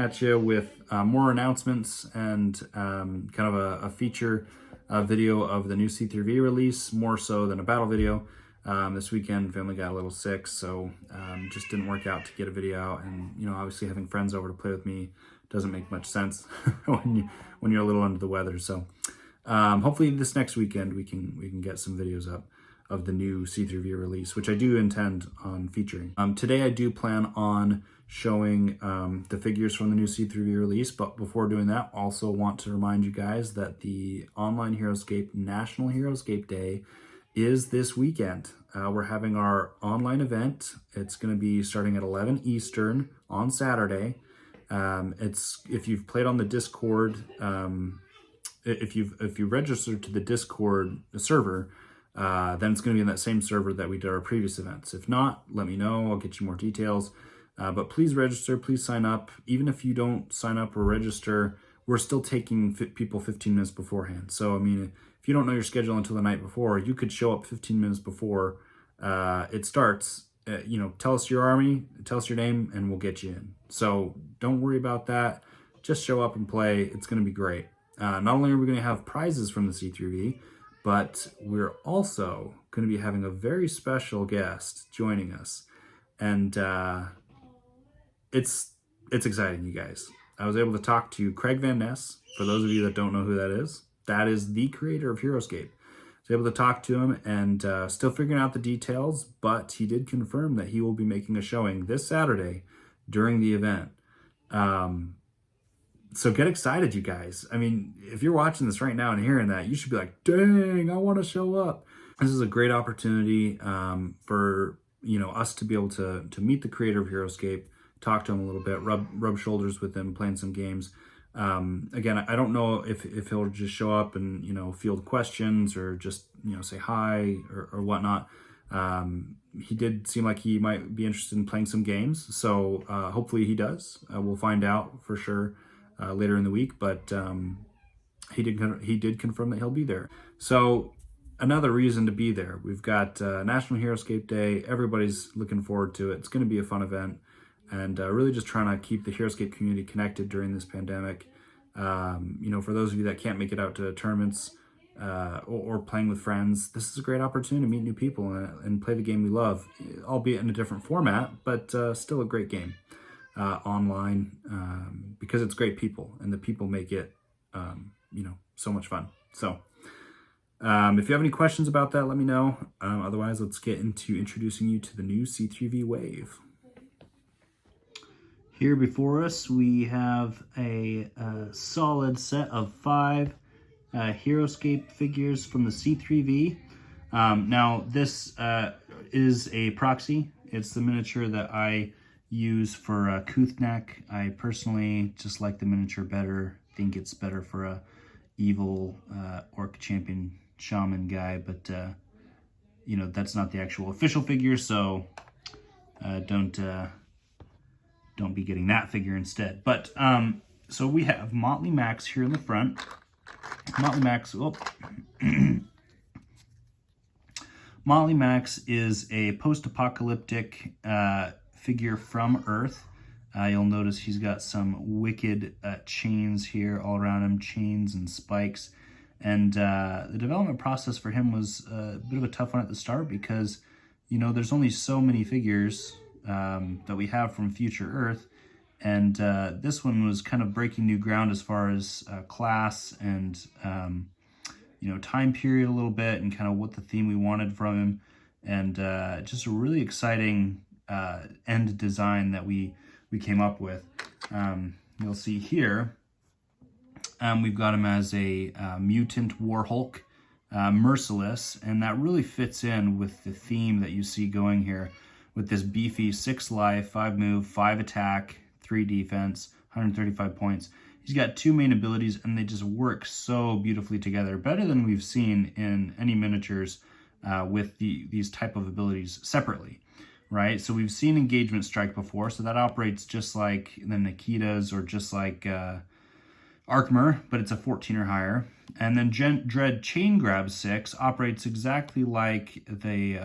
at you with more announcements and kind of a feature video of the new C3V release, more so than a battle video. This weekend, family got a little sick, so just didn't work out to get a video out. And obviously having friends over to play with me doesn't make much sense when you're a little under the weather. So hopefully this next weekend we can get some videos up of the new C3V release, which I do intend on featuring. Today I do plan on showing the figures from the new C3V release, but before doing that, also want to remind you guys that the online Heroscape National Heroscape Day is this weekend. We're having our online event. It's going to be starting at 11 Eastern on Saturday. If you've played on the Discord, if you registered to the Discord server, then it's going to be in that same server that we did our previous events. If not, let me know. I'll get you more details. But please register. Please sign up. Even if you don't sign up or register, we're still taking people 15 minutes beforehand. So, I mean, if you don't know your schedule until the night before, you could show up 15 minutes before it starts. Tell us your army, tell us your name, and we'll get you in. So don't worry about that. Just show up and play. It's going to be great. Not only are we going to have prizes from the C3V, but we're also going to be having a very special guest joining us. And it's exciting, you guys. I was able to talk to Craig Van Ness. For those of you that don't know who that is the creator of Heroscape. I was able to talk to him and still figuring out the details, but he did confirm that he will be making a showing this Saturday during the event. So get excited, you guys. I mean, if you're watching this right now and hearing that, you should be like, dang, I want to show up. This is a great opportunity for us to be able to meet the creator of Heroscape, talk to him a little bit, rub shoulders with him, playing some games. Again, I don't know if he'll just show up and, field questions or just, say hi or whatnot. He did seem like he might be interested in playing some games. So hopefully he does. We'll find out for sure later in the week, but he did confirm that he'll be there. So another reason to be there. We've got National Heroscape Day. Everybody's looking forward to it. It's going to be a fun event. And really just trying to keep the Heroscape community connected during this pandemic. For those of you that can't make it out to tournaments or playing with friends, this is a great opportunity to meet new people and play the game we love, albeit in a different format, but still a great game online because it's great people, and the people make it, so much fun. So if you have any questions about that, let me know. Otherwise, let's get into introducing you to the new C3V Wave. Here before us, we have a solid set of 5 Heroscape figures from the C3V. Now, this is a proxy. It's the miniature that I use for Cthulhu Knack. I personally just like the miniature better. Think it's better for a evil Orc Champion shaman guy, but that's not the actual official figure, so don't be getting that figure instead. But so we have Motley Max here in the front. Motley Max, Motley Max is a post-apocalyptic figure from Earth. You'll notice he's got some wicked chains here all around him, chains and spikes. And the development process for him was a bit of a tough one at the start because, there's only so many figures that we have from future Earth, and this one was kind of breaking new ground as far as class and time period a little bit, and kind of what the theme we wanted from him, and just a really exciting end design that we came up with. You'll see here we've got him as a mutant Warhol, merciless, and that really fits in with the theme that you see going here, with this beefy 6 life, 5 move, 5 attack, 3 defense, 135 points. He's got 2 main abilities, and they just work so beautifully together, better than we've seen in any miniatures with these type of abilities separately, right? So we've seen Engagement Strike before, so that operates just like the Nikitas or just like Arkmer, but it's a 14 or higher. And then Dread Chain Grab 6 operates exactly like the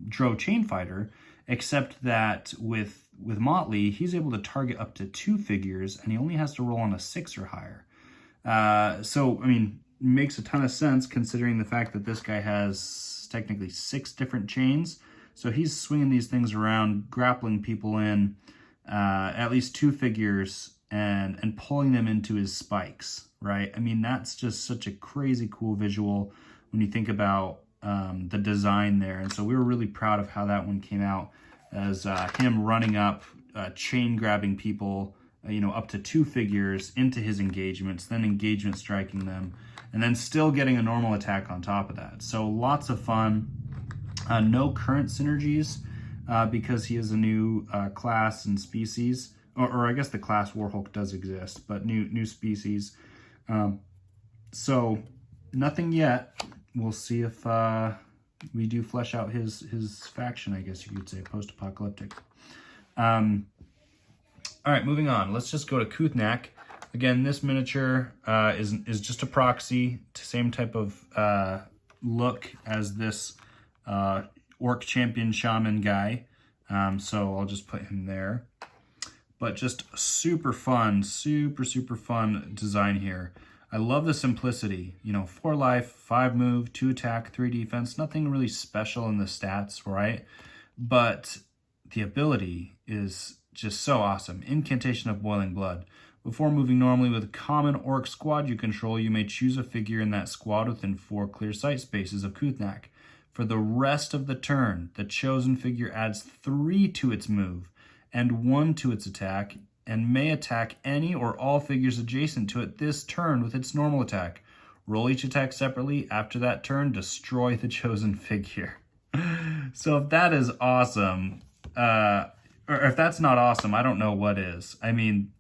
Drow Chain Fighter, except that with with Motley, he's able to target up to 2 figures, and he only has to roll on a 6 or higher. So, I mean, makes a ton of sense considering the fact that this guy has technically 6 different chains. So he's swinging these things around, grappling people in at least 2 figures and pulling them into his spikes, right? I mean, that's just such a crazy cool visual when you think about the design there. And so we were really proud of how that one came out, as him running up, chain grabbing people, up to 2 figures into his engagements, then engagement striking them, and then still getting a normal attack on top of that. So lots of fun. No current synergies because he is a new class and species, or I guess the class Warhol does exist, but new species. So nothing yet. We'll see if we do flesh out his faction, I guess you could say, post-apocalyptic. All right, moving on. Let's just go to Cthulhu Knack. Again, this miniature is just a proxy, same type of look as this Orc Champion Shaman guy. So I'll just put him there. But just super fun, super fun design here. I love the simplicity. 4 life, 5 move, 2 attack, 3 defense. Nothing really special in the stats, right? But the ability is just so awesome. Incantation of Boiling Blood. Before moving normally with a common orc squad you control, you may choose a figure in that squad within 4 clear sight spaces of Cthulhu Knack. For the rest of the turn, the chosen figure adds 3 to its move and 1 to its attack, and may attack any or all figures adjacent to it this turn with its normal attack. Roll each attack separately. After that turn, destroy the chosen figure. So if that is awesome, or if that's not awesome, I don't know what is. I mean,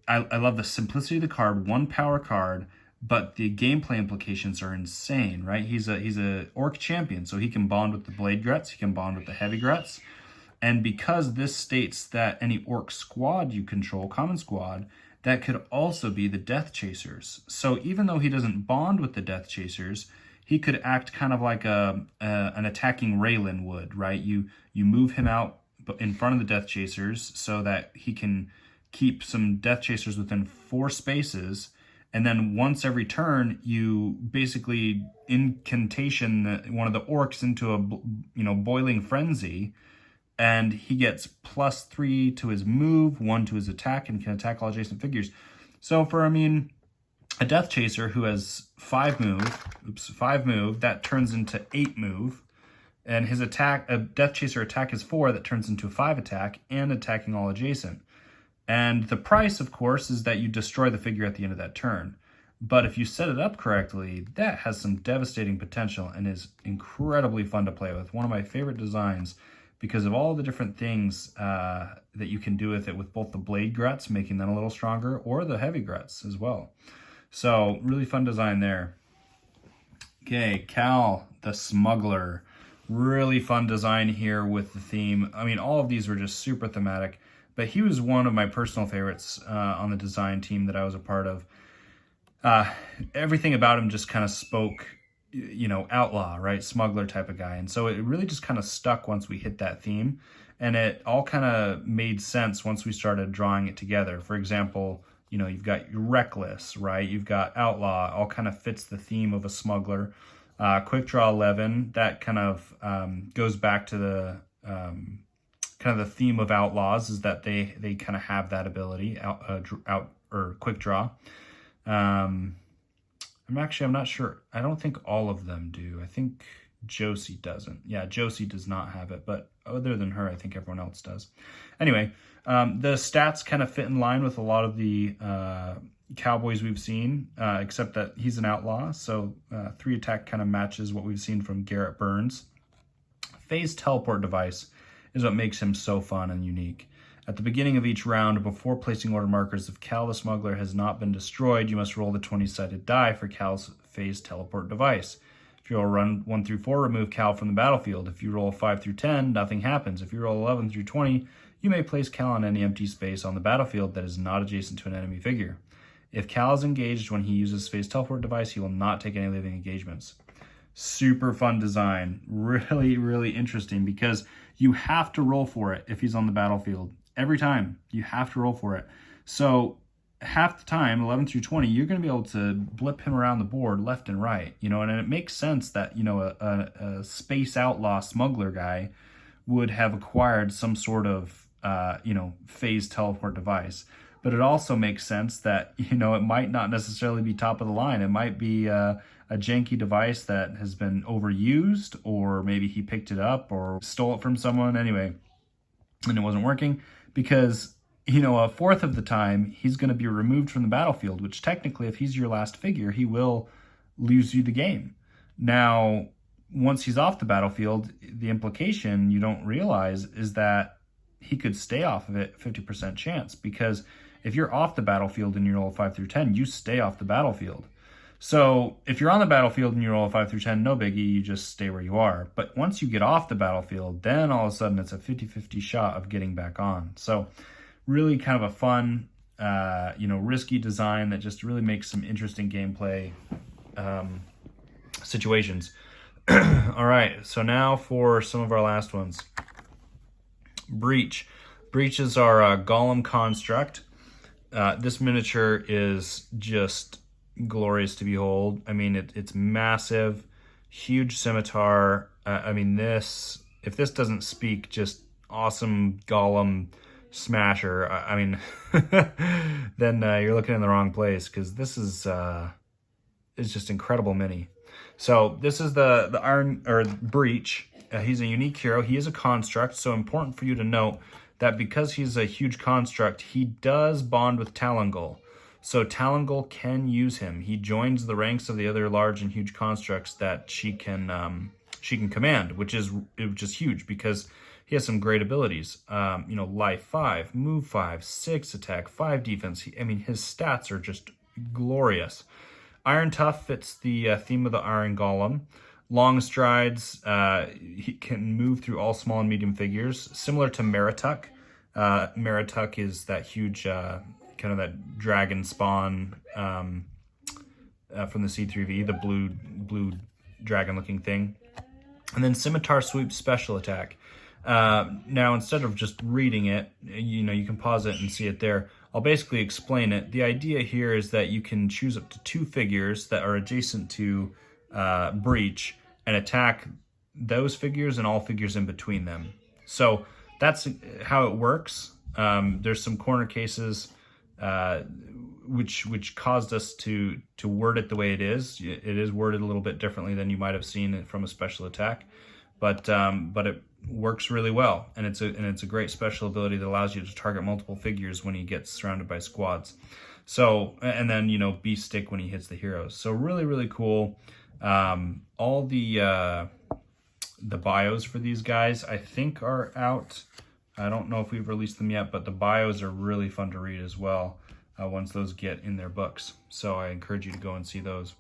I love the simplicity of the card, 1 power card, but the gameplay implications are insane, right? He's a Orc Champion, so he can bond with the Blade Gruts, he can bond with the Heavy Gruts. And because this states that any Orc squad you control, common squad, that could also be the Death Chasers. So even though he doesn't bond with the Death Chasers, he could act kind of like an attacking Raylan would, right? You move him out in front of the Death Chasers so that he can keep some Death Chasers within 4 spaces, and then once every turn, you basically incantation one of the orcs into a boiling frenzy, and he gets +3 to his move, 1 to his attack, and can attack all adjacent figures. So for, a Death Chaser who has 5 move, that turns into 8 move, and his attack, a Death Chaser attack is 4, that turns into a 5 attack, and attacking all adjacent. And the price, of course, is that you destroy the figure at the end of that turn. But if you set it up correctly, that has some devastating potential and is incredibly fun to play with. One of my favorite designs, because of all the different things that you can do with it, with both the Blade Gruts, making them a little stronger, or the Heavy Gruts as well. So really fun design there. Okay, Cal, the Smuggler. Really fun design here with the theme. All of these were just super thematic, but he was one of my personal favorites on the design team that I was a part of. Everything about him just kind of spoke, outlaw, right? Smuggler type of guy. And so it really just kind of stuck once we hit that theme. And it all kind of made sense once we started drawing it together. For example, you've got your Reckless, right? You've got Outlaw, all kind of fits the theme of a smuggler. Quick Draw 11, that kind of goes back to the kind of the theme of Outlaws, is that they kind of have that ability, or Quick Draw. I'm not sure. I don't think all of them do. I think Josie doesn't. Yeah, Josie does not have it, but other than her, I think everyone else does. Anyway, the stats kind of fit in line with a lot of the cowboys we've seen, except that he's an outlaw, so 3 attack kind of matches what we've seen from Garrett Burns. Phase teleport device is what makes him so fun and unique. At the beginning of each round, before placing order markers, if Cal the Smuggler has not been destroyed, you must roll the 20-sided die for Cal's phase teleport device. If you roll run 1 through 4, remove Cal from the battlefield. If you roll 5 through 10, nothing happens. If you roll 11 through 20, you may place Cal on any empty space on the battlefield that is not adjacent to an enemy figure. If Cal is engaged when he uses phase teleport device, he will not take any living engagements. Super fun design. Really, really interesting, because you have to roll for it if he's on the battlefield. Every time you have to roll for it. So half the time, 11 through 20, you're going to be able to blip him around the board left and right, you know, and it makes sense that, you know, a space outlaw smuggler guy would have acquired some sort of, you know, phase teleport device. But it also makes sense that, you know, it might not necessarily be top of the line. It might be a janky device that has been overused, or maybe he picked it up or stole it from someone anyway, and it wasn't working, because, you know, a fourth of the time he's going to be removed from the battlefield, which technically, if he's your last figure, he will lose you the game. Now, once he's off the battlefield, the implication you don't realize is that he could stay off of it 50% chance, because if you're off the battlefield and you roll 5 through 10, you stay off the battlefield. So if you're on the battlefield and you roll a 5 through 10, no biggie, you just stay where you are. But once you get off the battlefield, then all of a sudden it's a 50-50 shot of getting back on. So really kind of a fun, you know, risky design that just really makes some interesting gameplay situations. All right, so now for some of our last ones. Breach. Breach is our golem construct. This miniature is just glorious to behold. I mean, it's massive, huge scimitar. I mean, if this doesn't speak just awesome golem smasher, I mean, then you're looking in the wrong place, because this is just incredible mini. So this is the Iron or Breach. He's a unique hero. He is a construct, so important for you to note that because he's a huge construct, he does bond with Talongal. So Talongal can use him. He joins the ranks of the other large and huge constructs that she can command, which is huge, because he has some great abilities. You know, life 5, move 5, 6 attack, 5 defense. I mean, his stats are just glorious. Iron Tough fits the theme of the Iron Golem. Long strides. He can move through all small and medium figures, similar to Marituk. Marituk is that huge, kind of that dragon spawn from the C3V, the blue dragon-looking thing. And then Scimitar Sweep Special Attack. Now, instead of just reading it, you know, you can pause it and see it there. I'll basically explain it. The idea here is that you can choose up to 2 figures that are adjacent to Breach and attack those figures and all figures in between them. So that's how it works. There's some corner cases which caused us to word it the way it is. It is worded a little bit differently than you might have seen it from a special attack, but it works really well, and it's a great special ability that allows you to target multiple figures when he gets surrounded by squads. So, and then, you know, beast stick when he hits the heroes. So really cool. All the bios for these guys, I think, are out. I don't know if we've released them yet, but the bios are really fun to read as well once those get in their books. So I encourage you to go and see those.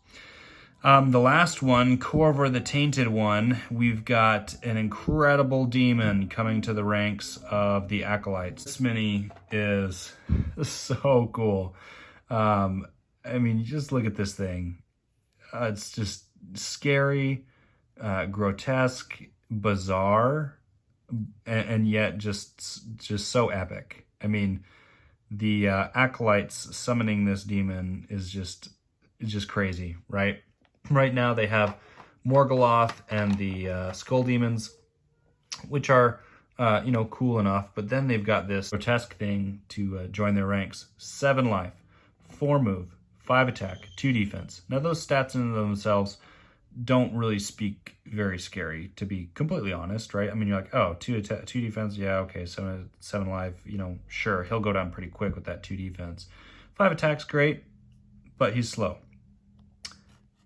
The last one, Corvor the Tainted One, we've got an incredible demon coming to the ranks of the Acolytes. This mini is so cool. I mean, just look at this thing. It's just scary, grotesque, bizarre, and yet just so epic. I mean, the Acolytes summoning this demon is just crazy, right? Right now they have Morgoloth and the Skull Demons, which are, you know, cool enough, but then they've got this grotesque thing to join their ranks. 7 life, 4 move, 5 attack, 2 defense. Now those stats in and of themselves don't really speak very scary, to be completely honest, right? I mean, you're like, oh, 2 defense, yeah, okay, 7 life, you know, sure, he'll go down pretty quick with that 2 defense. 5 attack's great, but he's slow.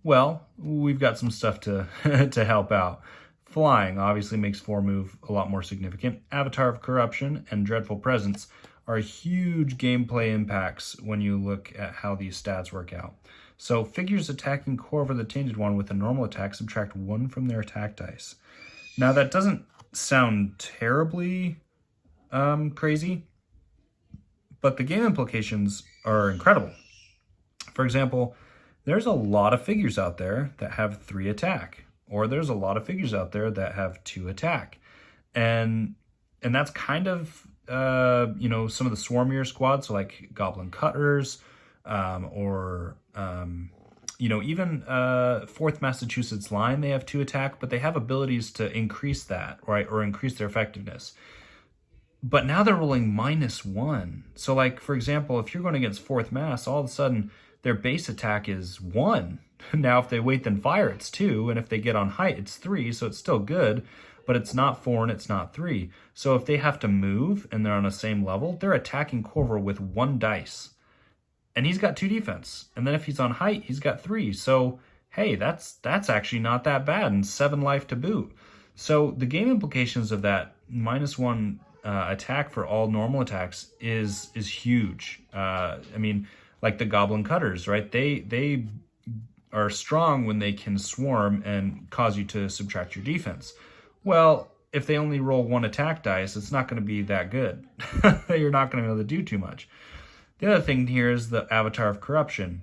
Well, we've got some stuff to to help out. Flying obviously makes 4 move a lot more significant. Avatar of Corruption and Dreadful Presence are huge gameplay impacts when you look at how these stats work out. So figures attacking Corvor the Tainted One with a normal attack subtract 1 from their attack dice. Now that doesn't sound terribly crazy, but the game implications are incredible. For example, there's a lot of figures out there that have 3 attack, or there's a lot of figures out there that have 2 attack. And that's kind of you know, some of the swarmier squads, so like Goblin Cutters, you know, even 4th Massachusetts Line, they have 2 attack, but they have abilities to increase that, right, or increase their effectiveness. But now they're rolling -1. So, like, for example, if you're going against 4th Mass, all of a sudden their base attack is 1. Now, if they wait then fire, it's 2. And if they get on height, it's 3. So it's still good, but it's not 4 and it's not 3. So if they have to move and they're on the same level, they're attacking Corver with 1 dice. And he's got 2 defense. And then if he's on height, he's got 3. So, hey, that's actually not that bad, and 7 life to boot. So the game implications of that -1 attack for all normal attacks is huge. I mean, like the Goblin Cutters, right? They are strong when they can swarm and cause you to subtract your defense. Well, if they only roll 1 attack dice, it's not going to be that good. You're not going to be able to do too much. The other thing here is the Avatar of Corruption.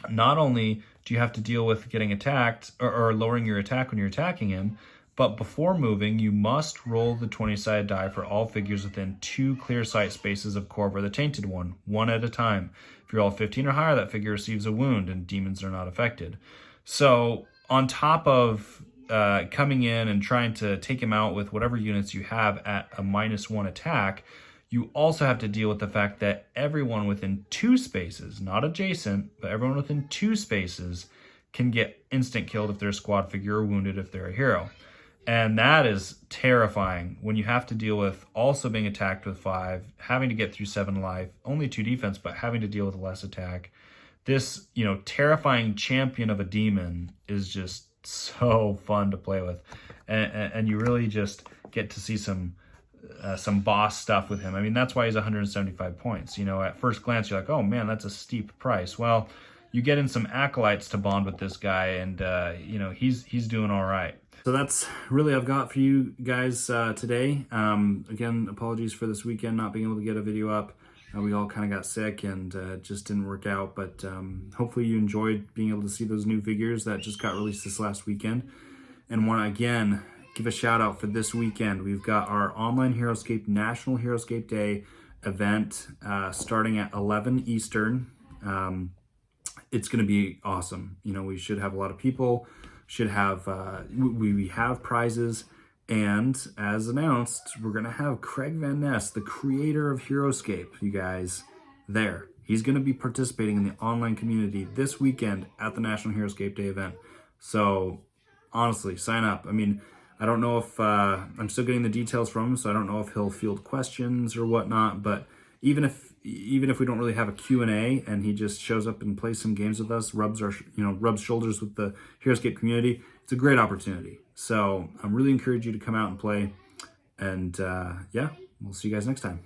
Not only do you have to deal with getting attacked or lowering your attack when you're attacking him, but before moving, you must roll the 20-sided die for all figures within 2 clear sight spaces of Corver, the Tainted one at a time. If you roll 15 or higher, that figure receives a wound, and demons are not affected. So on top of coming in and trying to take him out with whatever units you have at a -1 attack, you also have to deal with the fact that everyone within 2 spaces, not adjacent, but everyone within 2 spaces can get instant killed if they're a squad figure or wounded if they're a hero. And that is terrifying when you have to deal with also being attacked with 5, having to get through 7 life, only 2 defense, but having to deal with less attack. This, you know, terrifying champion of a demon is just so fun to play with. And you really just get to see some boss stuff with him. I mean, that's why he's 175 points. You know, at first glance, you're like, oh man, that's a steep price. Well, you get in some acolytes to bond with this guy, and you know, he's doing all right. So that's really I've got for you guys today. Again, apologies for this weekend not being able to get a video up. We all kind of got sick and it just didn't work out, but hopefully you enjoyed being able to see those new figures that just got released this last weekend. And want to again give a shout out for this weekend. We've got our online Heroscape National Heroscape Day event starting at 11 Eastern. It's going to be awesome. You know, we should have a lot of people, should have, we have prizes. And as announced, we're going to have Craig Van Ness, the creator of Heroscape, you guys, there. He's going to be participating in the online community this weekend at the National Heroscape Day event. So honestly, sign up. I mean, I don't know if, I'm still getting the details from him, so I don't know if he'll field questions or whatnot, but even if we don't really have a Q&A and he just shows up and plays some games with us, rubs shoulders with the Heroscape community, it's a great opportunity. So I really encourage you to come out and play. And yeah, we'll see you guys next time.